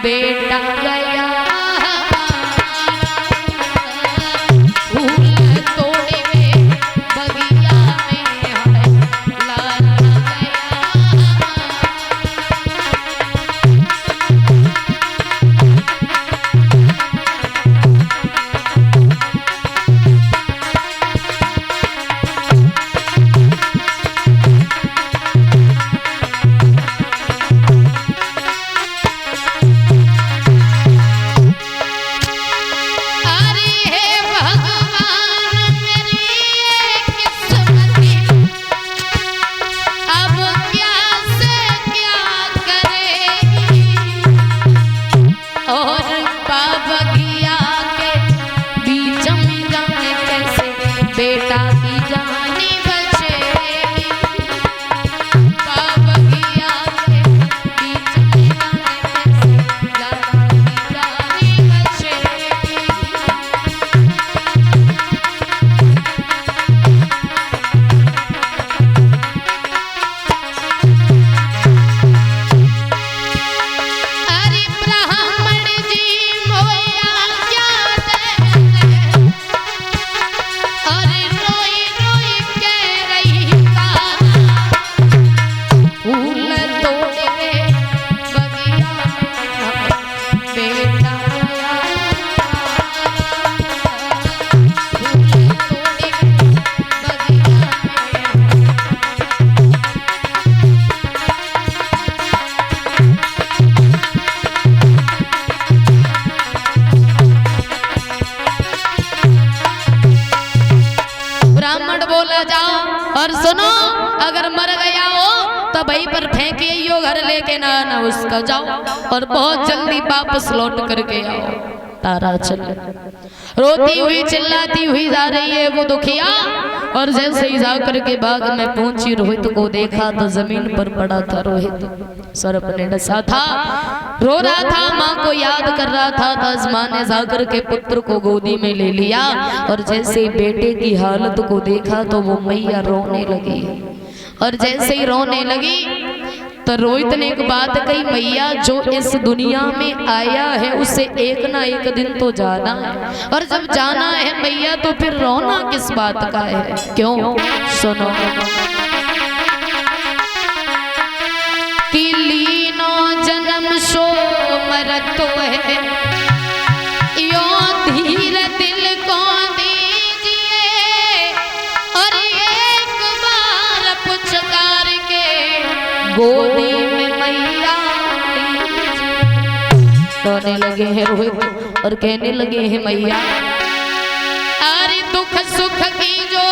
बेटा गया और सुनो, अगर मर गया हो तो वहीं पर फेंके यो घर लेके ना उसका जाओ और बहुत जल्दी वापस लौट करके आओ। तारा चल रोती हुई चिल्लाती हुई जा रही है वो दुखिया, और जैसे ही जा करके बाग में पहुंची रोहित को देखा तो जमीन पर पड़ा था। रोहित सर अपने डसा था, रो रहा था, माँ को याद कर रहा था। तो माँ ने जाकर के पुत्र को गोदी में ले लिया और जैसे बेटे की हालत को देखा तो वो मैया रोने लगी। और जैसे ही रोने लगी तो रोहित ने एक बात कही, मैया जो इस दुनिया में आया है उसे एक ना एक दिन तो जाना है, और जब जाना है मैया तो फिर रोना किस बात का है, क्यों? सुनो, कि लीनो जन्म सो मरतो है, यो धीर दिल को दीजिए, और एक बार पुचकार के गोदी में मैया रोने लगे हैं रोहित और कहने लगे हैं मैया, अरे दुख सुख की जो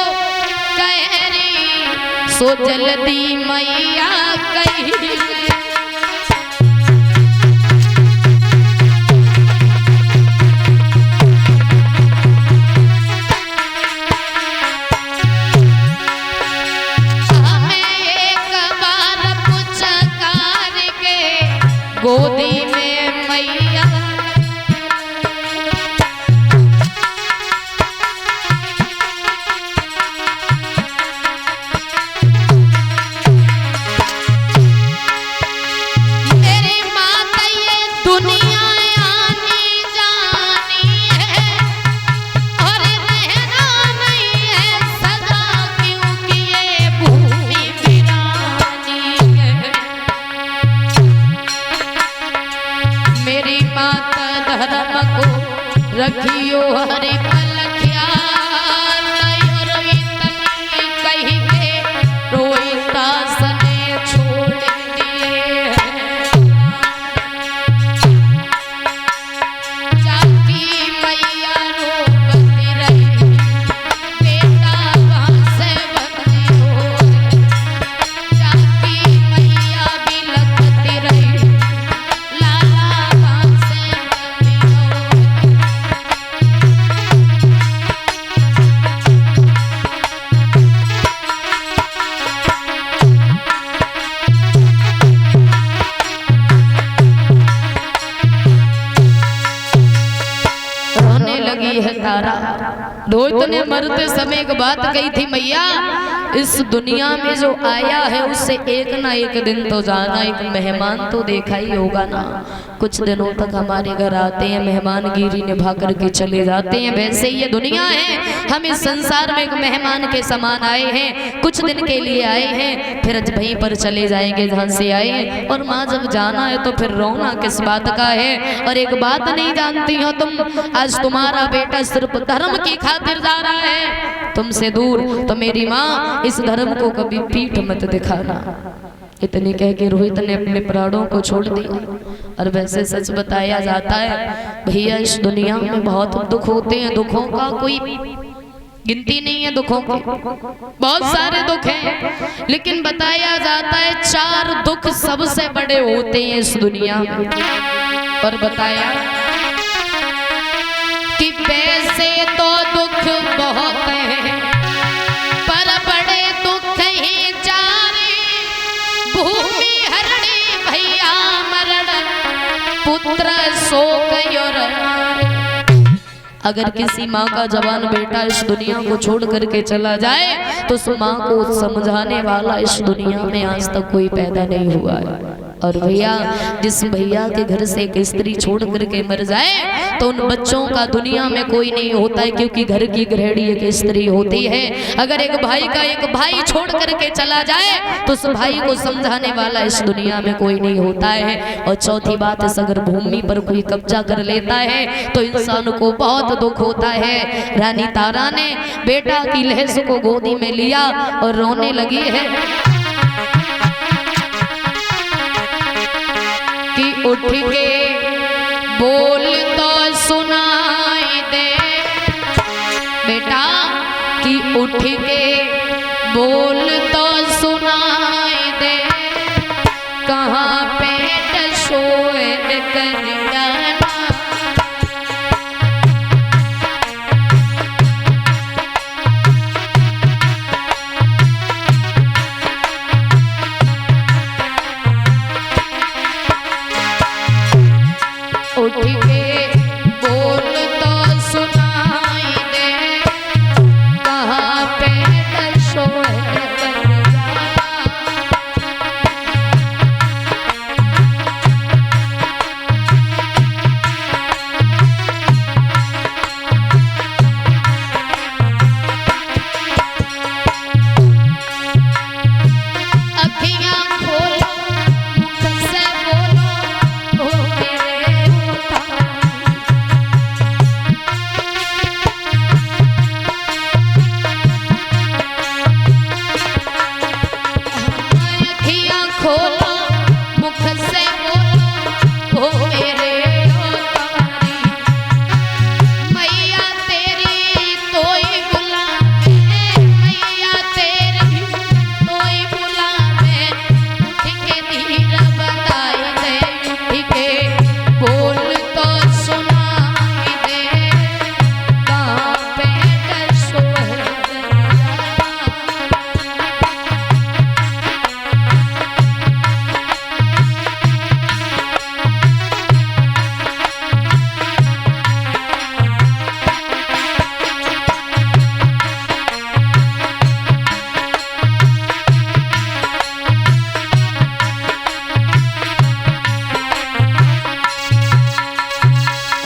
कहरी सो जल्दी मैया कही। गोदी में मैया मेरी माता ये दुनिया आनी जानी है, और रहना नहीं है सदा, क्योंकि ये भूमि वीरानी है। मेरी माता धर्म को रखियो हरे पल ख्याल, कही के रोहिता सने छोड़ दिए। जाती मैया रोती रही, बेटा कहाँ से बंदी हो, जाती मैया बिलखती रही, लाला लगी है तारा। रोहित ने मरते समय एक बात कही थी, मैया इस दुनिया में जो आया है उससे एक ना एक दिन तो जाना, एक मेहमान तो देखा ही होगा ना। कुछ दिनों तक हमारे घर आते हैं, मेहमानगिरी निभा करके चले जाते हैं। वैसे ये दुनिया है, हम इस संसार में एक मेहमान के समान आए हैं, कुछ दिन के लिए आए हैं, फिर वहीं पर चले जाएंगे जहाँ से आए हैं। और माँ जब जाना है तो फिर रोना किस बात का है। और एक बात नहीं जानती हो तुम, आज तुम्हारा बेटा सिर्फ धर्म की खातिर जा रहा है तुमसे दूर, तो मेरी माँ इस धर्म को कभी पीठ मत दिखाना। इतने कह के रोहित ने अपने प्राणों को छोड़ दिया। और वैसे सच बताया जाता है भैया, इस दुनिया में बहुत दुख होते हैं, दुखों का कोई गिनती नहीं है, दुखों की बहुत सारे दुख हैं, लेकिन बताया जाता है 4 दुख सबसे बड़े होते हैं इस दुनिया में। और बताया कि वैसे तो दुख बहुत हैं, पर बड़े दुख ही 4, भूमि हरणी भैया मरण, पुत्र शोक और अगर किसी माँ का जवान बेटा इस दुनिया को छोड़ करके चला जाए तो उस माँ को समझाने वाला इस दुनिया में आज तक कोई पैदा नहीं हुआ है। और भैया जिस भैया के घर से एक स्त्री छोड़ करके मर जाए तो उन बच्चों का दुनिया में कोई नहीं होता है, क्योंकि घर की गृहिणी एक स्त्री होती है। अगर एक भाई का एक भाई छोड़ करके चला जाए तो उस भाई को समझाने वाला इस दुनिया में कोई नहीं होता है। और चौथी बात है, अगर भूमि पर कोई कब्जा कर लेता है तो इंसान को बहुत दुख होता है। रानी तारा ने बेटा की लहस को गोदी में लिया और रोने लगी है कि उठ के बोल तो सुनाई दे बेटा, कि उठ के बोल तो सुनाई दे, कहाँ पेट सोए कन्या। उठ के बोल तो सुनाई दे, कहाँ पेट सोए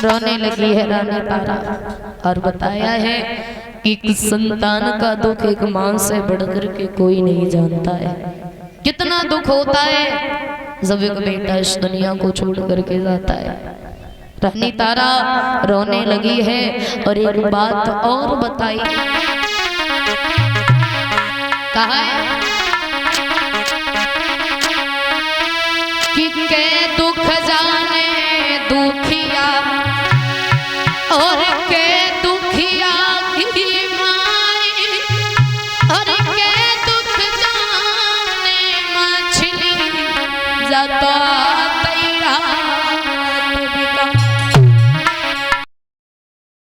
रोने लगी है रानी तारा। और बताया है कि संतान का दुख एक मां से बढ़कर के कोई नहीं जानता है। कितना दुख होता है जब एक बेटा इस दुनिया को छोड़ करके जाता है। रानी तारा रोने लगी है और एक बात और बताई, कहा है कि के दुख जा